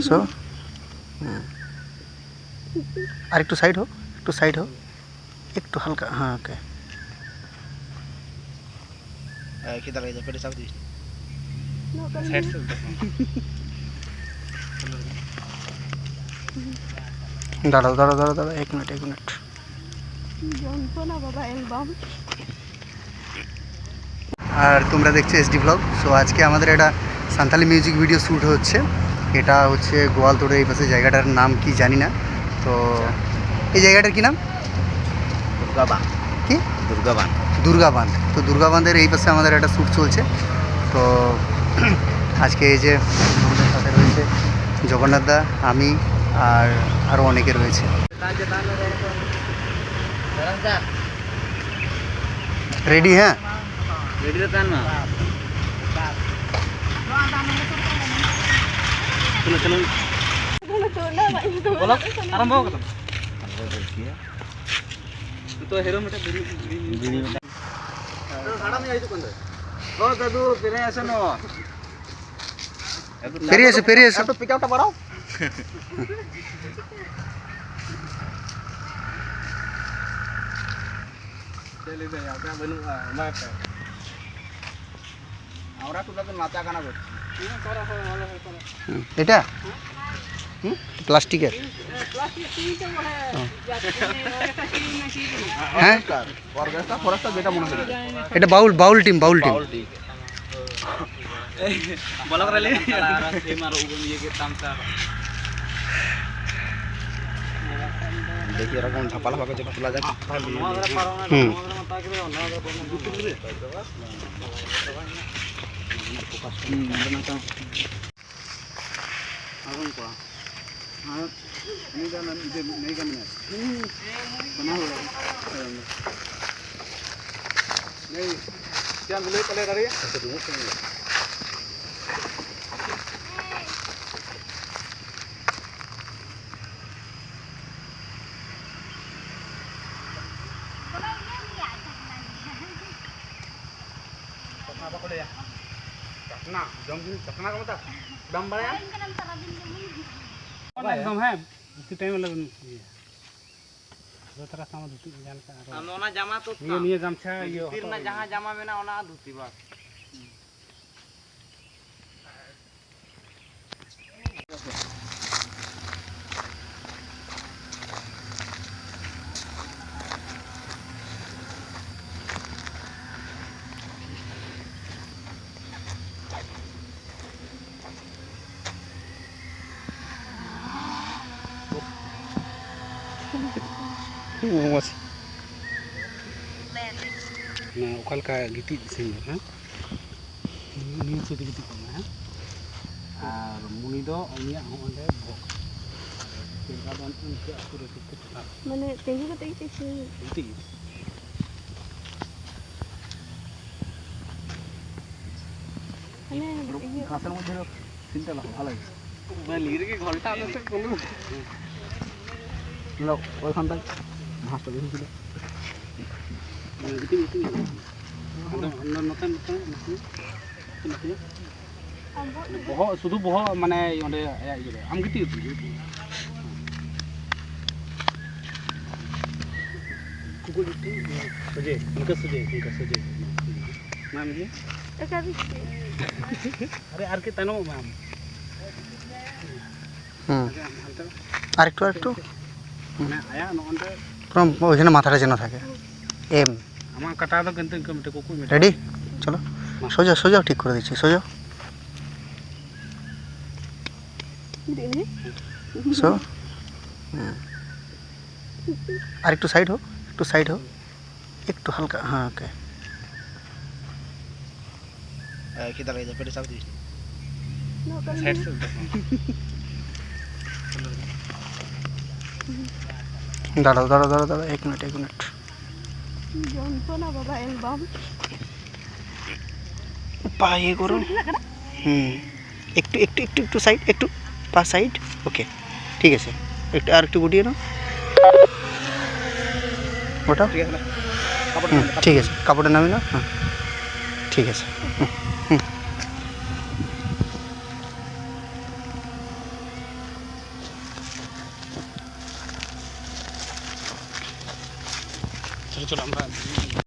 So আর একটু side হো, একটু সাইড হো, একটু হালকা, হ্যাঁ ওকে। kita lagi sampai di Saudi. দাঁড়াও দাঁড়াও দাঁড়াও দাঁড়াও, এক মিনিট এক মিনিট। আর তোমরা দেখছো এসডি ব্লগ। সো আজকে আমাদের এটা সান্তালি মিউজিক ভিডিও শ্যুট হচ্ছে। এটা হচ্ছে গোয়ালতোড়ে এই পাশে, জায়গাটার নাম কি জানি না। তো এই জায়গাটার কি নাম? দুর্গাবান। কি? দুর্গাবান। দুর্গাবান। তো দুর্গাবান্ধের এই পাশে আমাদের একটা শ্যুট চলছে। তো আজকে এই যে আমাদের সাথে রয়েছে জগন্নাথ দা, আমি আর আরও অনেকে রয়েছে। রেডি? হ্যাঁ রেডি তো না। চলো চলো বলো, আরম্ভ করো। তো হিরো মিটা বিড়ি সাড়া আমি আইতো কোন ও দাদু ফিরে আসো না। পেরিয়ে এসে পেরিয়ে এসে তো পিকআপটা বাড়াও। চলে যাই আমরা বনু মাপ আমরা তোলা তো নাচা গানা করছি। এটা প্লাস্টিকের? হ্যাঁ এটা বাউল, বাউল টিম, বাউল টিম। বলা করে দেখি এরকম ঝাপালা ভাবে যেটা তোলা যায়। ना जम चखना का मतलब दम बड़ा एकदम है उसी टाइम लगन दो तरह सामा धुती जान का हम ओना जामा तो ये गमछा ये फिर ना जहां जामा में ना ओना धुती बा masih nah ukal kayak gitu di sini kan ini sedikit gitu kan muni do ini aku anda bok tinggal untuk aku udah cukup mana tinggi ke tinggi sih itu mana kasar mau jadi cinta lah halai बलिर के घंटा में से बोलू लो ওইখান থেকে ভাঁজটা বেশি ছিল বহ শুধু বহ মানে ওঁডে আম গিতি কুকুর গিতি সজে ইনকা সজে নাম দিয়ে আরে আর কি তানো ম্যাম আরেকটু আরেকটু ওইখানে মাথাটা যেন থাকে এম আমার কাটা তো কিন্তু কুকুর রেডি চলো সোজা সোজা ঠিক করে দিচ্ছি সোজা সো আরেকটু সাইড হো, একটু সাইড হো, একটু হালকা, হ্যাঁ ওকে। kita lagi sampai di Saudi. দাঁড়াও দাঁড়াও দাঁড়াও দাঁড়াও, এক মিনিট এক মিনিট। পা ইয়ে করো, একটু একটু একটু একটু সাইড, একটু পা সাইড, ওকে ঠিক আছে। একটু আর একটু গুটিয়ে নাও ওটা, ঠিক আছে কাপড়টা নামি না, হ্যাঁ ঠিক আছে। চলো আমরা